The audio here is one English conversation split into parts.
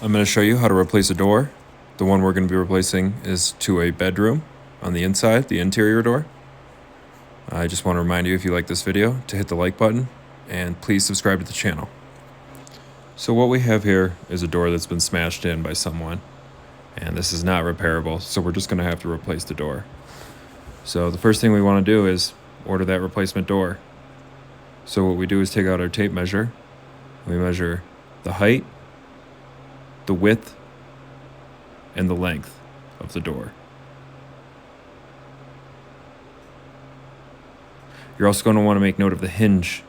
I'm going to show you how to replace a door. The one we're going to be replacing is to a bedroom on the inside, the interior door. I just want to remind you, if you like this video, to hit the like button and please subscribe to the channel. So what we have here is a door that's been smashed in by someone, and this is not repairable, so we're just going to have to replace the door. So the first thing we want to do is order that replacement door. So what we do is take out our tape measure. We measure the height, the width, and the length of the door. You're also going to want to make note of the hinge.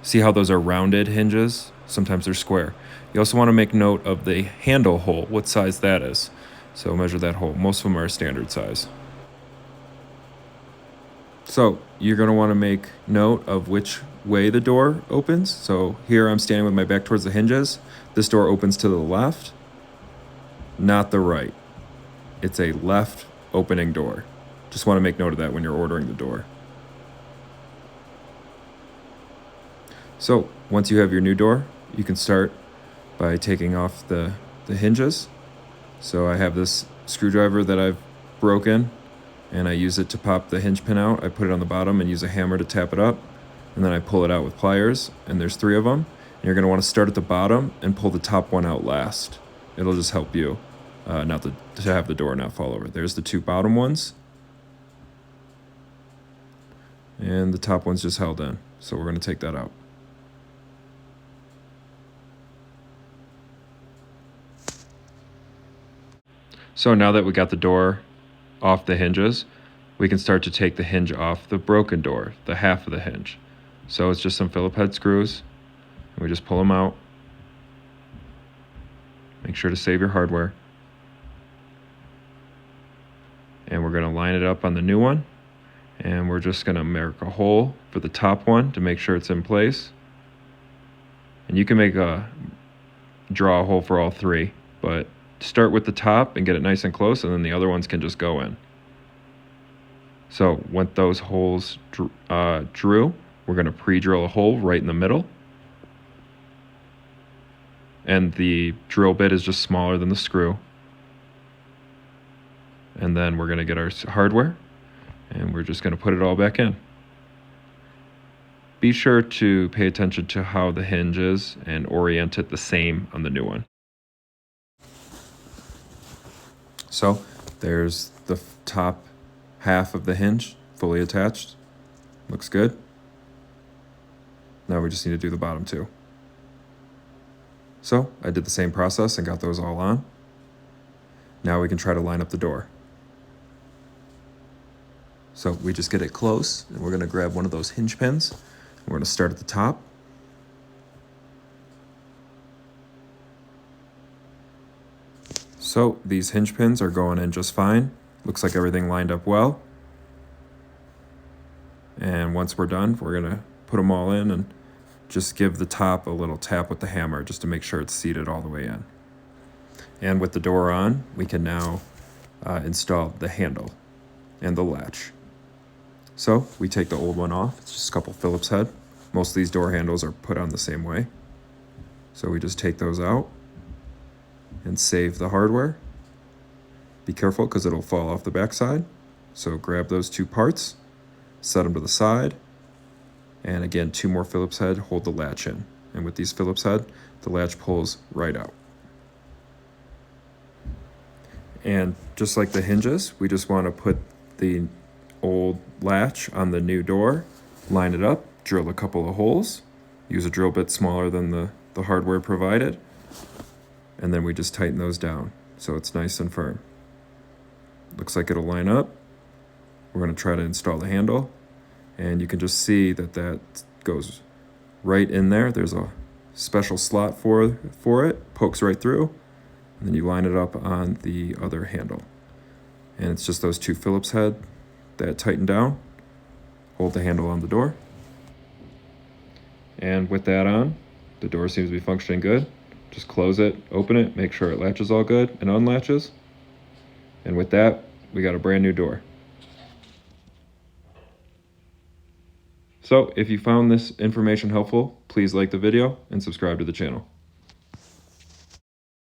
See how those are rounded hinges? Sometimes they're square. You also want to make note of the handle hole, what size that is. So measure that hole. Most of them are standard size. So you're going to want to make note of which way the door opens. So here I'm standing with my back towards the hinges. This door opens to the left, not the right. It's a left opening door. Just want to make note of that when you're ordering the door. So once you have your new door, you can start by taking off the hinges. So I have this screwdriver that I've broken, and I use it to pop the hinge pin out. I put it on the bottom and use a hammer to tap it up, and then I pull it out with pliers, and there's 3 of them. And you're going to want to start at the bottom and pull the top one out last. It'll just help you to have the door not fall over. There's the 2 bottom ones, and the top one's just held in. So we're going to take that out. So now that we got the door off the hinges, we can start to take the hinge off the broken door, the half of the hinge. So it's just some Phillip head screws, and we just pull them out. Make sure to save your hardware. And we're going to line it up on the new one, and we're just going to mark a hole for the top one to make sure it's in place. And you can draw a hole for all 3, but start with the top and get it nice and close, and then the other ones can just go in. So when those holes drew, we're going to pre-drill a hole right in the middle. And the drill bit is just smaller than the screw. And then we're going to get our hardware, and we're just going to put it all back in. Be sure to pay attention to how the hinge is and orient it the same on the new one. So there's the top half of the hinge fully attached. Looks good. Now we just need to do the bottom 2. So I did the same process and got those all on. Now we can try to line up the door. So we just get it close, and we're going to grab one of those hinge pins. We're going to start at the top. So these hinge pins are going in just fine. Looks like everything lined up well. And once we're done, we're going to put them all in and just give the top a little tap with the hammer just to make sure it's seated all the way in. And with the door on, we can now install the handle and the latch. So we take the old one off. It's just a couple Phillips head. Most of these door handles are put on the same way. So we just take those out and save the hardware. Be careful because it'll fall off the backside. So grab those 2 parts, set them to the side, and again, 2 more Phillips head, hold the latch in. And with these Phillips head, the latch pulls right out. And just like the hinges, we just want to put the old latch on the new door, line it up, drill a couple of holes, use a drill bit smaller than the hardware provided, and then we just tighten those down so it's nice and firm. Looks like it'll line up. We're going to try to install the handle, and you can just see that goes right in there. There's a special slot for it, pokes right through, and then you line it up on the other handle. And it's just those 2 Phillips head that tighten down, hold the handle on the door. And with that on, the door seems to be functioning good. Just close it, open it, make sure it latches all good and unlatches. And with that, we got a brand new door. So if you found this information helpful, please like the video and subscribe to the channel.